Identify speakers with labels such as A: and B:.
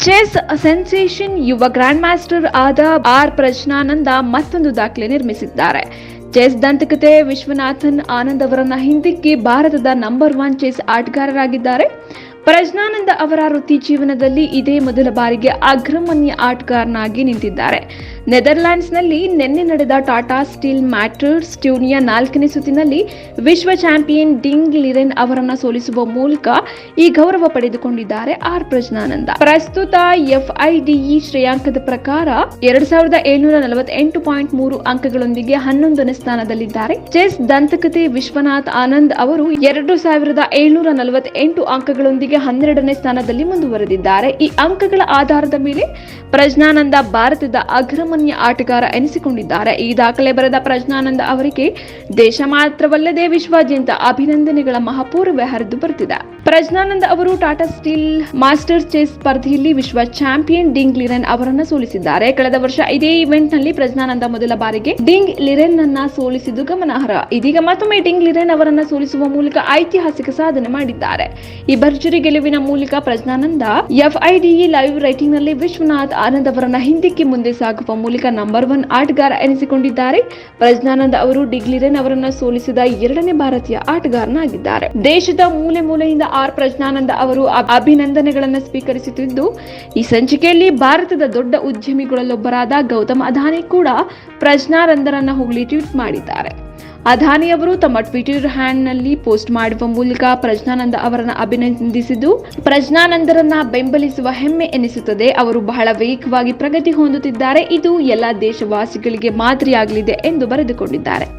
A: Chess sensation ಯುವ grand master ಆದ R Praggnanandhaa ಮತ್ತೊಂದು ದಾಖಲೆ ನಿರ್ಮಿಸಿದ್ದಾರೆ. ಚೆಸ್ ದಂತಕತೆ ವಿಶ್ವನಾಥನ್ ಆನಂದ್ ಅವರನ್ನ ಹಿಂದಿಕ್ಕಿ ಭಾರತದ ನಂಬರ್ 1 ಚೆಸ್ ಆಟಗಾರರಾಗಿದ್ದಾರೆ. ಪ್ರಜ್ಞಾನಂದ ಅವರ ವೃತ್ತಿ ಜೀವನದಲ್ಲಿ ಇದೇ ಮೊದಲ ಬಾರಿಗೆ ಅಗ್ರಗಣ್ಯ ಆಟಗಾರನಾಗಿ ನಿಂತಿದ್ದಾರೆ. ನೆದರ್ಲ್ಯಾಂಡ್ಸ್ನಲ್ಲಿ ನಿನ್ನೆ ನಡೆದ ಟಾಟಾ ಸ್ಟೀಲ್ ಮ್ಯಾಟರ್ಸ್ ಟೂರ್ನಿಯ 4ನೇ ಸುತ್ತಿನಲ್ಲಿ ವಿಶ್ವ ಚಾಂಪಿಯನ್ ಡಿಂಗ್ ಲಿರೆನ್ ಅವರನ್ನು ಸೋಲಿಸುವ ಮೂಲಕ ಈ ಗೌರವ ಪಡೆದುಕೊಂಡಿದ್ದಾರೆ ಆರ್ ಪ್ರಜ್ಞಾನಂದ. ಪ್ರಸ್ತುತ ಎಫ್ಐಡಿಇ ಶ್ರೇಯಾಂಕದ ಪ್ರಕಾರ 2748.3 ಅಂಕಗಳೊಂದಿಗೆ 11ನೇ ಸ್ಥಾನದಲ್ಲಿದ್ದಾರೆ. ಚೆಸ್ ದಂತಕತೆ ವಿಶ್ವನಾಥ್ ಆನಂದ್ ಅವರು 2748 ಅಂಕಗಳೊಂದಿಗೆ 12ನೇ ಸ್ಥಾನದಲ್ಲಿ ಮುಂದುವರೆದಿದ್ದಾರೆ. ಈ ಅಂಕಗಳ ಆಧಾರದ ಮೇಲೆ ಪ್ರಜ್ಞಾನಂದ ಭಾರತದ ಅಗ್ರಗಣ್ಯ ಆಟಗಾರ ಎನಿಸಿಕೊಂಡಿದ್ದಾರೆ. ಈ ದಾಖಲೆ ಬರೆದ ಪ್ರಜ್ಞಾನಂದ ಅವರಿಗೆ ದೇಶ ಮಾತ್ರವಲ್ಲದೆ ವಿಶ್ವಾದ್ಯಂತ ಅಭಿನಂದನೆಗಳ ಮಹಾಪೂರ್ವೇ ಹರಿದು ಬರುತ್ತಿದೆ. ಪ್ರಜ್ಞಾನಂದ ಅವರು ಟಾಟಾ ಸ್ಟೀಲ್ ಮಾಸ್ಟರ್ಸ್ ಚೆಸ್ ಸ್ಪರ್ಧೆಯಲ್ಲಿ ವಿಶ್ವ ಚಾಂಪಿಯನ್ ಡಿಂಗ್ ಲಿರೆನ್ ಅವರನ್ನು ಸೋಲಿಸಿದ್ದಾರೆ. ಕಳೆದ ವರ್ಷ ಇದೇ ಇವೆಂಟ್ ನಲ್ಲಿ ಪ್ರಜ್ಞಾನಂದ ಮೊದಲ ಬಾರಿಗೆ ಡಿಂಗ್ ಲಿರೆನ್ ಅನ್ನ ಸೋಲಿಸಿದ್ದು ಗಮನಾರ್ಹ. ಇದೀಗ ಮತ್ತೊಮ್ಮೆ ಡಿಂಗ್ ಲಿರೆನ್ ಅವರನ್ನು ಸೋಲಿಸುವ ಮೂಲಕ ಐತಿಹಾಸಿಕ ಸಾಧನೆ ಮಾಡಿದ್ದಾರೆ. ಈ ಭರ್ಜರಿ ಗೆಲುವಿನ ಮೂಲಕ ಪ್ರಜ್ಞಾನಂದ ಎಫ್ಐಡಿಇ ಲೈವ್ ರೈಟಿಂಗ್ ನಲ್ಲಿ ವಿಶ್ವನಾಥ್ ಆನಂದ್ ಅವರನ್ನ ಹಿಂದಿಕ್ಕಿ ಮುಂದೆ ಸಾಗುವ ಮೂಲಕ ನಂಬರ್ 1 ಆಟಗಾರ ಎನಿಸಿಕೊಂಡಿದ್ದಾರೆ. ಪ್ರಜ್ಞಾನಂದ ಅವರು ಡಿಂಗ್ ಲಿರೆನ್ ಅವರನ್ನ ಸೋಲಿಸಿದ 2ನೇ ಭಾರತೀಯ ಆಟಗಾರನಾಗಿದ್ದಾರೆ. ದೇಶದ ಮೂಲೆ ಮೂಲೆಯಿಂದ ಆರ್ ಪ್ರಜ್ಞಾನಂದ ಅವರು ಅಭಿನಂದನೆಗಳನ್ನು ಸ್ವೀಕರಿಸುತ್ತಿದ್ದು, ಈ ಸಂಚಿಕೆಯಲ್ಲಿ ಭಾರತದ ದೊಡ್ಡ ಉದ್ಯಮಿಗಳಲ್ಲೊಬ್ಬರಾದ ಗೌತಮ್ ಅದಾನಿ ಕೂಡ ಪ್ರಜ್ಞಾನಂದರನ್ನ ಹೊಗಳಿ ಟ್ವೀಟ್ ಮಾಡಿದ್ದಾರೆ. ಅದಾನಿ ಅವರು ತಮ್ಮ ಟ್ವಿಟರ್ ಹ್ಯಾಂಡ್ನಲ್ಲಿ ಪೋಸ್ಟ್ ಮಾಡುವ ಮೂಲಕ ಪ್ರಜ್ಞಾನಂದ ಅವರನ್ನು ಅಭಿನಂದಿಸಿದ್ದು, ಪ್ರಜ್ಞಾನಂದರನ್ನ ಬೆಂಬಲಿಸುವ ಹೆಮ್ಮೆ ಎನಿಸುತ್ತದೆ. ಅವರು ಬಹಳ ವೇಗವಾಗಿ ಪ್ರಗತಿ ಹೊಂದುತ್ತಿದ್ದಾರೆ. ಇದು ಎಲ್ಲ ದೇಶವಾಸಿಗಳಿಗೆ ಮಾದರಿಯಾಗಲಿದೆ ಎಂದು ಬರೆದುಕೊಂಡಿದ್ದಾರೆ.